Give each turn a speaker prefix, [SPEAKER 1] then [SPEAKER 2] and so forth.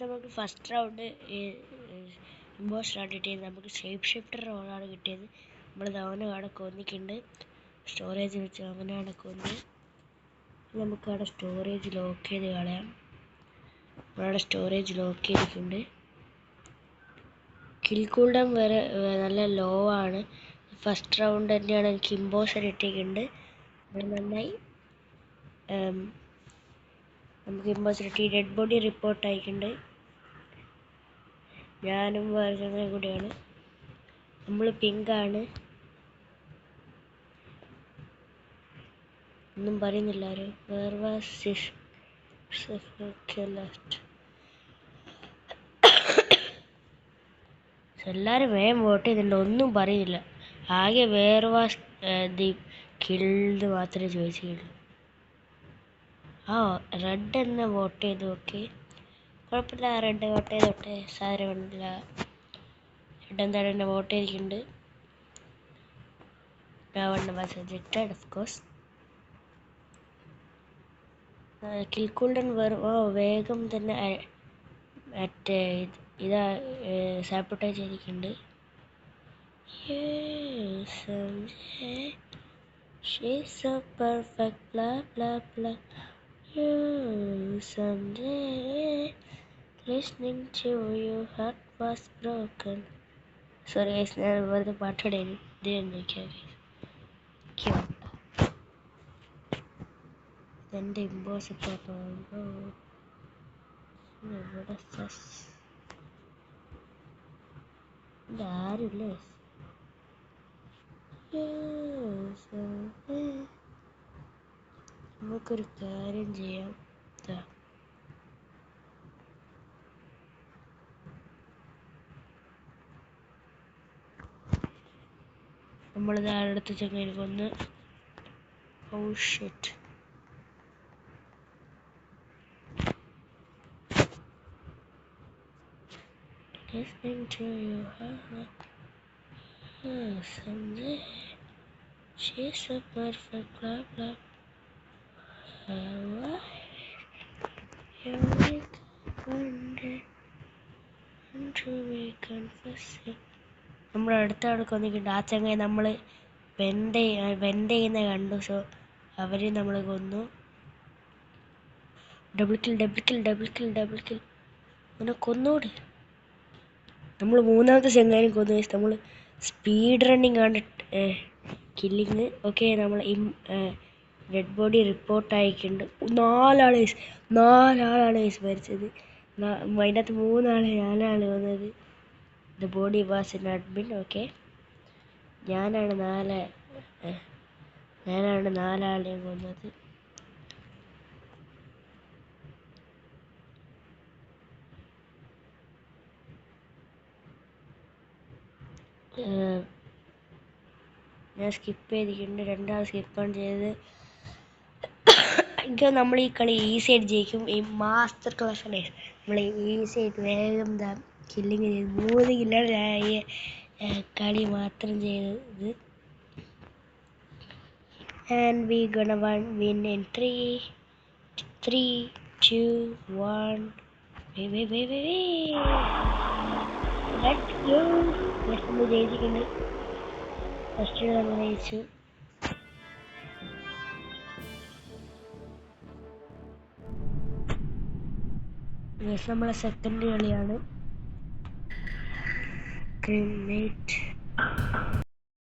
[SPEAKER 1] നമുക്ക് first round ഇമ്പോസ്റ്ററാണ് കിട്ടിയത്. നമുക്ക് ഷേപ്പ് ഷിഫ്റ്റർ റോളാണ് കിട്ടിയത്. നമ്മൾ അവനെ അവിടെ കൊന്നിട്ടുണ്ട്. സ്റ്റോറേജ് വെച്ച് അവനെ അവിടെ കൊന്ന് നമുക്ക് അവിടെ സ്റ്റോറേജ് ലോക്ക് ചെയ്ത് കളയാം. നമ്മളവിടെ സ്റ്റോറേജ് ലോക്ക് ചെയ്തിട്ടുണ്ട്. കിൽ കൂൾഡൗൺ വരെ നല്ല ലോ ആണ്. ഫസ്റ്റ് റൗണ്ട് തന്നെയാണ് എനിക്ക് ഇമ്പോസ്റ്റർ കിട്ടിയിട്ടുണ്ട്. നന്നായി നമുക്ക് ഇമ്പോസ്റ്റർ കിട്ടി. ഡെഡ് ബോഡി റിപ്പോർട്ട് ആയിട്ടുണ്ട്. ഞാനും വേറെ ചങ്ങായി കൂടിയാണ്. നമ്മൾ പിങ്കാണ്. ഒന്നും പറയുന്നില്ല ആരും. എല്ലാവരും വേഗം വോട്ട് ചെയ്തിട്ടുണ്ട്. ഒന്നും പറയുന്നില്ല. ആകെ ദി കിൽഡ് മാത്രമേ ചോദിച്ചുള്ളൂ. റെഡ് തന്നെ വോട്ട് ചെയ്തു. ഓക്കെ, കുഴപ്പമില്ല. റെഡ് വോട്ട് ചെയ്തോട്ടെ, സാരമില്ല. റെഡ് എന്തായാലും എന്നെ വോട്ട് ചെയ്തിട്ടുണ്ട്. Rejected, of course. Kill cooldown വേഗം തന്നെ മറ്റേ ഇതാ സാപ്പോർട്ടേജ് ചെയ്തിട്ടുണ്ട്. She's so perfect, blah blah blah. You someday listening to your heart was broken. Sorry guys, ഞാൻ വെറുതെ പാട്ടിടേന്. ഇതെന്തൊക്കെയാ എൻ്റെ ഇമ്പോസിബിൾ ആരുമില്ലേ? നമുക്കൊരു കാര്യം ചെയ്യാം. നമ്മളിത് അടുത്ത ചങ്ങയിൽ കൊന്ന്. Oh shit. Listening to your heart someday she's so perfect, blah blah. You make one day until we confess it. നമ്മൾ അടുത്ത ആൾക്ക് വന്നിട്ടുണ്ട്. ആ ചങ്ങായി നമ്മൾ വെൻഡ് ചെയ്യുന്ന കണ്ടു. സോ അവരെ നമ്മൾ കൊന്നു. ഡബിൾ കിൽ അങ്ങനെ കൊന്നോട്. നമ്മൾ മൂന്നാമത്തെ ചങ്ങായിനെ കൊന്നു. നമ്മൾ സ്പീഡ് റണ്ണിങ് ആണ് കില്ലിങ്. ഓക്കെ, നമ്മൾ ഡെഡ് ബോഡി റിപ്പോർട്ട് ആയിട്ടുണ്ട്. നാലാളാണ് മരിച്ചത്. അതിൻ്റെ അകത്ത് നാലാൾ വന്നത്. The body was in admin. Okay, ഞാനാണ് നാലാളെയും കൊന്നത്. ഞാൻ സ്കിപ്പ് ചെയ്തിട്ടുണ്ട്. രണ്ടാൾ സ്കിപ്പാണ് ചെയ്തത്. എനിക്ക് നമ്മൾ ഈ കളി ഈസി ആയിട്ട് ജയിക്കും. ഈ മാസ്റ്റർ ക്ലാസ് ആണ് നമ്മൾ ഈസി ആയിട്ട് വേഗം കില്ലിങ് ചെയ്ത് 3 കില്ലാണ് കളി മാത്രം ചെയ്തത്. And we gonna win in 3, 2, 1. Wait. Let's go. നമ്മൾ ജയിച്ചിട്ടുണ്ട്. ഫസ്റ്റ് നമ്മൾ ജയിച്ചു. നമ്മളെ സെക്കൻഡ് കളിയാണ്.